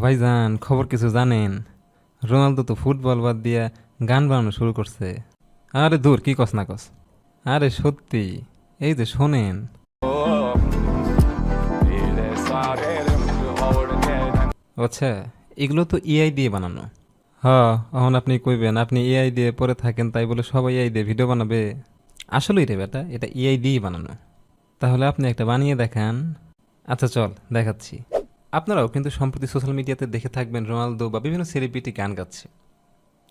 ভাইজান, খবর কিছু জানেন? রোনালদো তো ফুটবল বাদ দিয়া গান বানানো শুরু করছে। আরে দূর, কি কস না কস। আরে সত্যি, এই যে শোনেন। আচ্ছা, এগুলো তো এআই দিয়ে বানানো। হ্যাঁ, এখন আপনি কইবেন আপনি এআই দিয়ে পরে থাকেন তাই বলে সবাই এআই দিয়ে ভিডিও বানাবে? আসলেই রে বেটা, এটা এআই দিয়েই বানানো। তাহলে আপনি একটা বানিয়ে দেখান। আচ্ছা চল, দেখাচ্ছি। আপনারাও কিন্তু সম্প্রতি সোশ্যাল মিডিয়াতে দেখে থাকবেন রোনালদো বা বিভিন্ন সেলিব্রিটি গান গাচ্ছে।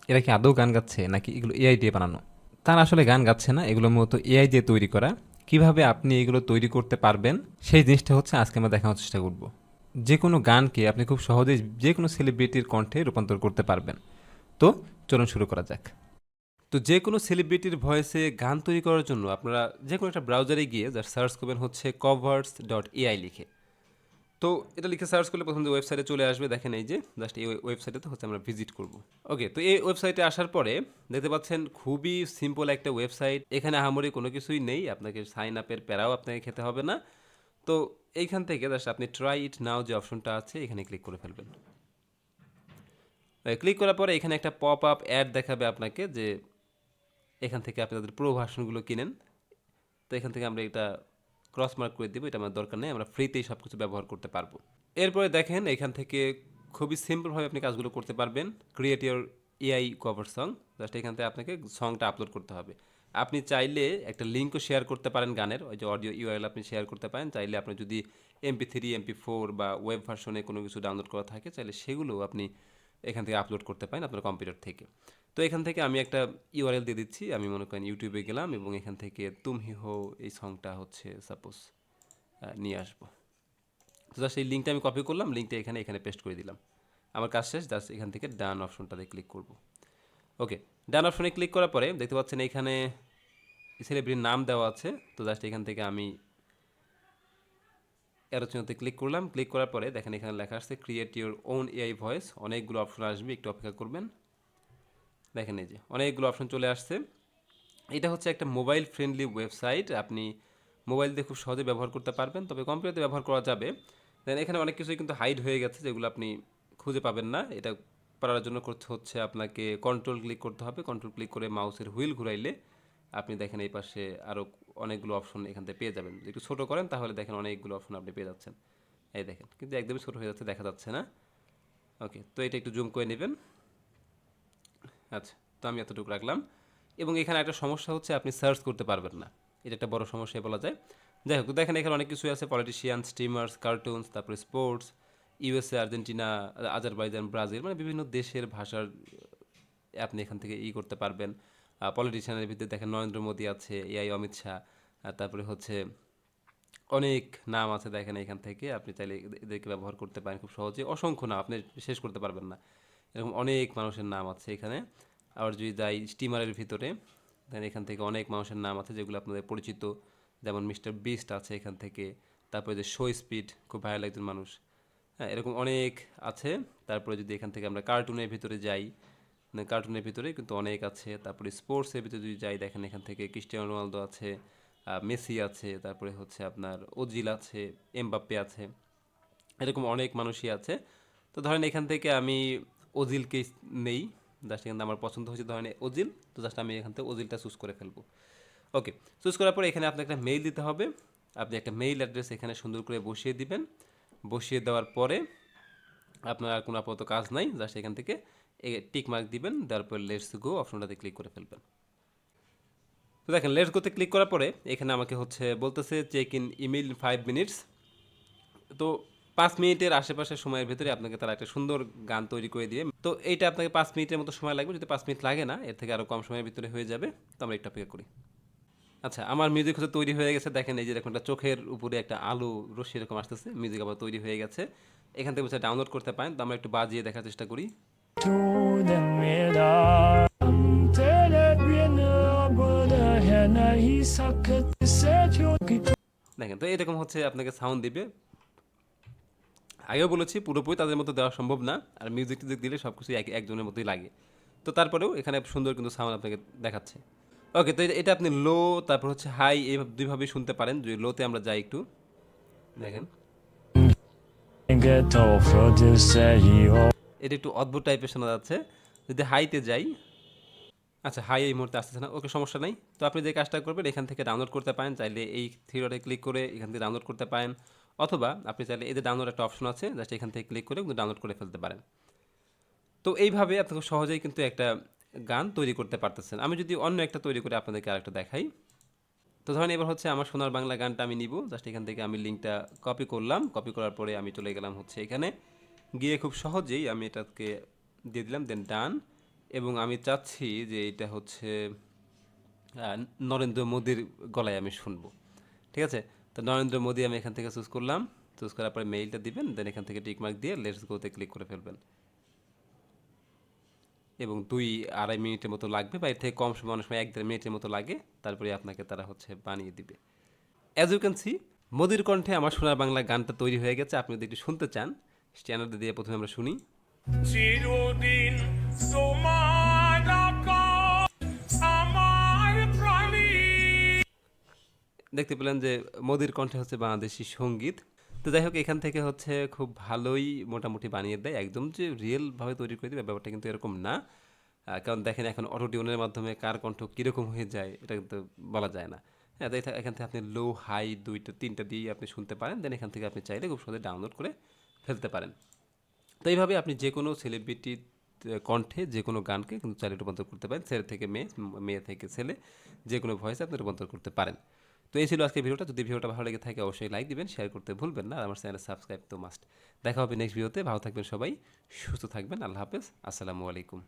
এরা কি আদৌ গান গাচ্ছে নাকি এগুলো এআই দিয়ে বানানো? তারা আসলে গান গাচ্ছে না, এগুলো মূলত এআই দিয়ে তৈরি করা। কিভাবে আপনি এগুলো তৈরি করতে পারবেন সেই জিনিসটা হচ্ছে আজকে আমরা দেখানোর চেষ্টা করব। যে কোনো গানকে আপনি খুব সহজেই যে কোনো সেলিব্রিটির কণ্ঠে রূপান্তর করতে পারবেন। তো চলুন শুরু করা যাক। তো যে কোনো সেলিব্রিটির ভয়েসে গান তৈরি করার জন্য আপনারা যে কোনো একটা ব্রাউজারে গিয়ে যার সার্চ করবেন হচ্ছে covers.ai লিখে। তো এটা লিখে সার্চ করলে প্রথম যে ওয়েবসাইটে চলে আসবে, দেখেন এই যে জাস্ট এই ওয়েবসাইটে হচ্ছে আমরা ভিজিট করব। ওকে, তো এই ওয়েবসাইটে আসার পরে দেখতে পাচ্ছেন খুবই সিম্পল একটা ওয়েবসাইট। এখানে আহামরি কোনো কিছুই নেই, আপনাকে সাইন আপের প্যারাও আপনাকে খেতে হবে না। তো এইখান থেকে জাস্ট আপনি ট্রাই ইট নাও যে অপশনটা আছে এখানে ক্লিক করে ফেলবেন। ক্লিক করার পরে এখানে একটা পপ আপ অ্যাড দেখাবে আপনাকে যে এখান থেকে আপনি তাদের প্রো ভার্সনগুলো কিনেন। তো এখান থেকে আমরা এটা ক্রস মার্ক করে দিব, এটা আমার দরকার নেই, আমরা ফ্রিতেই সব কিছু ব্যবহার করতে পারবো। এরপরে দেখেন এখান থেকে খুবই সিম্পলভাবে আপনি কাজগুলো করতে পারবেন। Create your AI cover song, just এখান থেকে আপনাকে সংটা আপলোড করতে হবে। আপনি চাইলে একটা লিঙ্কও শেয়ার করতে পারেন গানের, ওই যে অডিও ইউআরএল আপনি শেয়ার করতে পারেন। চাইলে আপনি যদি MP3 MP4 বা ওয়েব ভার্সনে কোনো কিছু ডাউনলোড করা থাকে চাইলে সেগুলোও আপনি এখান থেকে আপলোড করতে পারেন আপনার কম্পিউটার থেকে। তো এখান থেকে আমি একটা ইউআরএল দিয়ে দিচ্ছি, আমি মনে করেন ইউটিউবে গেলাম এবং এখান থেকে তুম হি হো এই সংটা হচ্ছে সাপোজ নিয়ে আসবো। তো জাস্ট এই লিঙ্কটা আমি কপি করলাম, লিঙ্কটা এখানে এখানে পেস্ট করে দিলাম। আমার কাজ শেষ, জাস্ট এখান থেকে ডান অপশনটাতে ক্লিক করব। ওকে, ডান অপশনে ক্লিক করার পরে দেখতে পাচ্ছেন এখানে সেলিব্রিটির নাম দেওয়া আছে। তো জাস্ট এখান থেকে আমি অ্যারো চিহ্নতে ক্লিক করলাম। ক্লিক করার পরে দেখেন এখানে লেখা আসছে create your own AI voice. অনেকগুলো অপশন আসবে, একটু অপেক্ষা করবেন। দেখেন এই যে অনেকগুলো অপশন চলে আসছে। এটা হচ্ছে একটা মোবাইল ফ্রেন্ডলি ওয়েবসাইট, আপনি মোবাইল দিয়ে খুব সহজে ব্যবহার করতে পারবেন, তবে কম্পিউটারে ব্যবহার করা যাবে। দেন এখানে অনেক কিছুই কিন্তু হাইড হয়ে গেছে যেগুলো আপনি খুঁজে পাবেন না। এটা করার জন্য করতে হচ্ছে আপনাকে কন্ট্রোল ক্লিক করতে হবে। কন্ট্রোল ক্লিক করে মাউসের হুইল ঘুরাইলে আপনি দেখেন এই পাশে আরও অনেকগুলো অপশন এখান থেকে পেয়ে যাবেন। যদি একটু ছোটো করেন তাহলে দেখেন অনেকগুলো অপশন আপনি পেয়ে যাচ্ছেন। এই দেখেন কিন্তু একদমই ছোটো হয়ে যাচ্ছে, দেখা যাচ্ছে না। ওকে, তো এটা একটু জুম করে নেবেন। আচ্ছা, তো আমি এতটুকু রাখলাম। এবং এখানে একটা সমস্যা হচ্ছে আপনি সার্চ করতে পারবেন না, এটা একটা বড় সমস্যাই বলা যায়। যাই হোক, তো দেখেন এখানে অনেক কিছুই আছে, পলিটিশিয়ান, স্ট্রিমার্স, কার্টুনস, তারপরে sports, USA, Argentina, Azerbaijan, Brazil, মানে বিভিন্ন দেশের ভাষার আপনি এখান থেকে করতে পারবেন। পলিটিশিয়ানের ভিতরে দেখেন নরেন্দ্র মোদী আছে, এআই অমিত শাহ, তারপরে হচ্ছে অনেক নাম আছে দেখেন। এখান থেকে আপনি চাইলে এদেরকে ব্যবহার করতে পারেন খুব সহজে। অসংখ্য নাম, আপনি শেষ করতে পারবেন না, এরকম অনেক মানুষের নাম আছে এখানে। আবার যদি যাই স্টিমারের ভিতরে, দেন এখান থেকে অনেক মানুষের নাম আছে যেগুলো আপনাদের পরিচিত, যেমন মিস্টার বিস্ট আছে এখান থেকে। তারপরে যে শো স্পিড, খুব ভাইরাল একজন মানুষ। হ্যাঁ, এরকম অনেক আছে। তারপরে যদি এখান থেকে আমরা কার্টুনের ভিতরে যাই, কার্টুনের ভিতরে কিন্তু অনেক আছে। তারপরে স্পোর্টসের ভিতরে যদি যাই, দেখেন এখান থেকে ক্রিস্টিয়ানো রোনালদো আছে, মেসি আছে, তারপরে হচ্ছে আপনার ওজিল আছে, এমবাপ্পে আছে, এরকম অনেক মানুষই আছে। তো ধরেন এখান থেকে আমি ওজিলকে নেই, জাস্ট এখান থেকে আমার পছন্দ হয়েছে ধরেন ওজিল, তো জাস্ট আমি এখান থেকে ওজিলটা চুজ করে ফেলবো। ওকে, চুজ করার পরে এখানে আপনাকে একটা মেইল দিতে হবে। আপনি একটা মেইল অ্যাড্রেস এখানে সুন্দর করে বসিয়ে দিবেন। বসিয়ে দেওয়ার পরে আপনার আর কোনো আপাতত কাজ নাই, জাস্ট এখান থেকে টিক মার্ক দিবেন, তারপর লেটস গো অপশনটাতে ক্লিক করে ফেলবেন। তো দেখেন লেটস গোতে ক্লিক করার পরে এখানে আমাকে হচ্ছে বলতেছে চেক ইন ইমেইল 5 মিনিটস। তো 5 মিনিটের আশেপাশে সময়ের ভিতরে আপনাকে তারা একটা সুন্দর গান তৈরি করে দিয়ে, তো এইটা আপনাকে 5 মিনিটের মতো সময় লাগবে। যদি 5 মিনিট লাগে না, এর থেকে আরও কম সময়ের ভিতরে হয়ে যাবে। তো আমরা একটু অপেক্ষা করি। আচ্ছা, আমার মিউজিক হচ্ছে তৈরি হয়ে গেছে। দেখেন এই যে এরকম একটা চোখের উপরে একটা আলো রশ্মি এরকম আসতেছে, মিউজিক আবার তৈরি হয়ে গেছে। এখান থেকে বসে ডাউনলোড করতে পারেন। তো আমরা একটু বাজিয়ে দেখার চেষ্টা করি। দেখেন তো এরকম হচ্ছে আপনাকে সাউন্ড দিবে। আগেও বলেছি পুরোপুরি তাদের মতো দেওয়া সম্ভব না, আর মিউজিক টিউজিক দিলে সব কিছু একজনের মতোই লাগে। তো তারপরেও এখানে সুন্দর কিন্তু সাউন্ড আপনাকে দেখাচ্ছে। ওকে, তো এটা আপনি লো, তারপর হচ্ছে হাই, এই দুইভাবেই শুনতে পারেন। যদি লোতে আমরা যাই একটু, দেখেন এটা একটু অদ্ভুত টাইপের শোনা যাচ্ছে। যদি হাইতে যাই, আচ্ছা হাই এই মুহূর্তে আসতেছে না, ওকে সমস্যা নাই। তো আপনি যে কাজটা করবেন এখান থেকে ডাউনলোড করতে পারেন, চাইলে এই থ্রি ডটে ক্লিক করে এখান থেকে ডাউনলোড করতে পারেন, অথবা আপনি চাইলে এই যে ডাউনলোড একটা অপশন আছে, জাস্ট এখান থেকে ক্লিক করে কিন্তু ডাউনলোড করে ফেলতে পারেন। তো এইভাবে আপনি খুব সহজেই কিন্তু একটা গান তৈরি করতে পারতেছেন। আমি যদি অন্য একটা তৈরি করে আপনাদেরকে আরেকটা দেখাই। তো ধরেন এবার হচ্ছে আমার সোনার বাংলা গানটা আমি নিব, জাস্ট এখান থেকে আমি লিঙ্কটা কপি করলাম, কপি করার পরে আমি চলে গেলাম হচ্ছে এখানে, গিয়ে খুব সহজেই আমি এটাকে দিয়ে দিলাম, দেন ডান। এবং আমি চাচ্ছি যে এটা হচ্ছে নরেন্দ্র মোদীর গলায় আমি শুনবো, ঠিক আছে? তো নরেন্দ্র মোদী আমি এখান থেকে চুজ করলাম, চুজ করার পরে মেইলটা দিবেন, দেন এখান থেকে টিকমার্ক দিয়ে লেটস গোতে ক্লিক করে ফেলবেন। এবং 2-2.5 মিনিটের মতো লাগবে, বা এর থেকে কম সময়, অনেক সময় 1-1.5 মিনিটের মতো লাগে, তারপরে আপনাকে তারা হচ্ছে বানিয়ে দিবে। অ্যাজ ইউ ক্যান সি, মোদির কণ্ঠে আমার সোনার বাংলা গানটা তৈরি হয়ে গেছে। আপনি যদি একটু শুনতে চান, চ্যানেলটা দিয়ে প্রথমে আমরা শুনি। চিরদিন তোমার আকাশ আমার প্রাণী। দেখতে পেলেন যে মোদির কণ্ঠে হচ্ছে বাংলাদেশি সঙ্গীত। তো যাই হোক, এখান থেকে হচ্ছে খুব ভালোই মোটামুটি বানিয়ে দেয়, একদম যে রিয়েলভাবে তৈরি করে দেবে ব্যাপারটা কিন্তু এরকম না। কারণ দেখেন এখন অটো টিউনের মাধ্যমে কার কণ্ঠ কীরকম হয়ে যায় এটা কিন্তু বলা যায় না। হ্যাঁ, তাই এখান থেকে আপনি লো হাই 2-3টা দিয়েই আপনি শুনতে পারেন, দেন এখান থেকে আপনি চাইলে খুব সহজে ডাউনলোড করে ফেলতে পারেন। তো এইভাবে আপনি যে কোনো সেলিব্রিটির কণ্ঠে যে কোনো গানকে কিন্তু চাইলে রূপান্তর করতে পারেন, ছেলে থেকে মেয়ে, মেয়ে থেকে ছেলে, যে কোনো ভয়েসে আপনি রূপান্তর করতে পারেন। তো এই ছিল আজকের ভিডিওটা। যদি ভিডিওটা ভালো লেগে থাকে অবশ্যই লাইক দিবেন, শেয়ার করতে ভুলবেন না, আর আমার চ্যানেলে সাবস্ক্রাইব তো মাস্ট। দেখা হবে নেক্সট ভিডিওতে। ভালো থাকবেন সবাই, সুস্থ থাকবেন। আল্লাহ হাফেজ, আসসালামু আলাইকুম।